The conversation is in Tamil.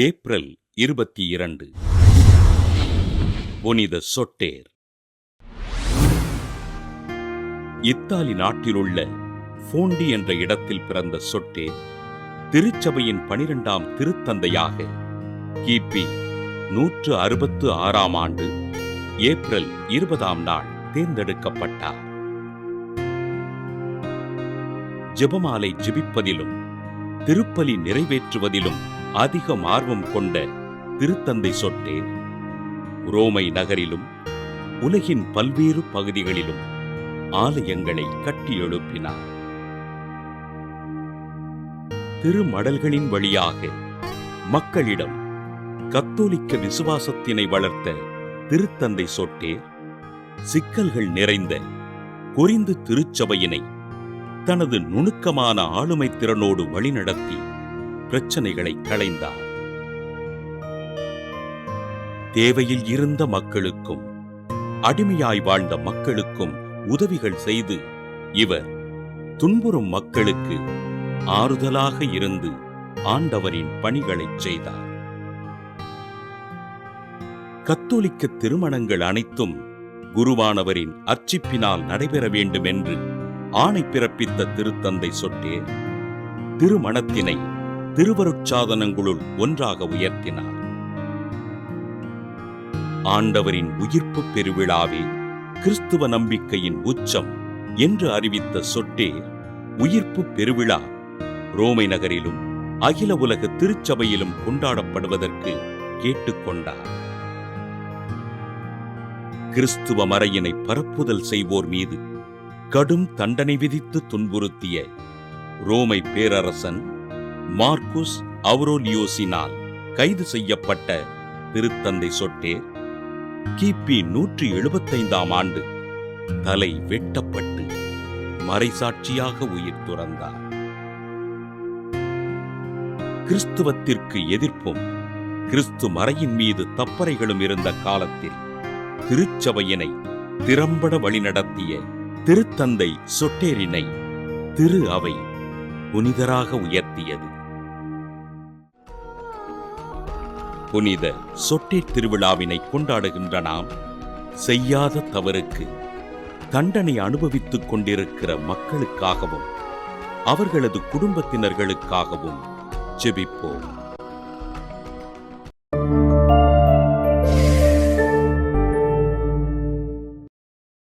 ஏப்ரல் 22 புனித சொட்டேர். இத்தாலி நாட்டிலுள்ள போண்டி என்ற இடத்தில் பிறந்த சொட்டேர் திருச்சபையின் 12ஆம் திருத்தந்தையாக கிபி 166ஆம் ஆண்டு ஏப்ரல் 20ஆம் நாள் தேர்ந்தெடுக்கப்பட்டார். ஜெபமாலை ஜெபிப்பதிலும் திருப்பலி நிறைவேற்றுவதிலும் அதிகம் ஆர்வம் கொண்ட திருத்தந்தை சொட்டேர் ரோமை நகரிலும் உலகின் பல்வேறு பகுதிகளிலும் ஆலயங்களை கட்டி எழுப்பினார். திருமடல்களின் வழியாக மக்களிடம் கத்தோலிக்க விசுவாசத்தினை வளர்த்த திருத்தந்தை சொட்டேர் சிக்கல்கள் நிறைந்த கொரிந்து திருச்சபையினை தனது நுணுக்கமான ஆளுமை திறனோடு வழிநடத்தி பிரச்சனைகளை களைந்தார். தேவையில் இருந்த மக்களுக்கும் அடிமையாய் வாழ்ந்த மக்களுக்கும் உதவிகள் செய்து இவர் துன்புறும் மக்களுக்கு ஆறுதலாக இருந்து ஆண்டவரின் பணிகளைச் செய்தார். கத்தோலிக்க திருமணங்கள் அனைத்தும் குருவானவரின் அர்ச்சிப்பினால் நடைபெற வேண்டும் என்று ஆணை பிறப்பித்த திருத்தந்தை சொட்டேர் திருமணத்தினை திருவருட்சாதனங்களுள் ஒன்றாக உயர்த்தினார். ஆண்டவரின் உயிர்ப்பு பெருவிழாவே கிறிஸ்துவ நம்பிக்கையின் உச்சம் என்று அறிவித்த சொட்டேர் உயிர்ப்பு பெருவிழா ரோமை நகரிலும் அகில உலக திருச்சபையிலும் கொண்டாடப்படுவதற்கு கேட்டுக்கொண்டார். கிறிஸ்துவ மறையினை பரப்புதல் செய்வோர் மீது கடும் தண்டனை விதித்து துன்புறுத்திய ரோமை பேரரசன் மார்க்குஸ் அவுரோலியோஸினால் கைது செய்யப்பட்ட திருத்தந்தை சொட்டேர் கிபி 175ஆம் ஆண்டு தலை வெட்டப்பட்டு மறைசாட்சியாக உயிர் துறந்தார். கிறிஸ்துவத்திற்கு எதிர்ப்பும் கிறிஸ்து மறையின் மீது தப்பறைகளும் இருந்த காலத்தில் திருச்சபையினை திறம்பட வழிநடத்திய திருத்தந்தை சொட்டேரினை திரு அவை புனிதராக உயர்த்தியது. புனித சொட்டேர் திருவிழாவினை கொண்டாடுகின்ற நாம் செய்யாத தவறுக்கு தண்டனை அனுபவித்துக் கொண்டிருக்கிற மக்களுக்காகவும் அவர்களது குடும்பத்தினர்களுக்காகவும் ஜெபிப்போம்.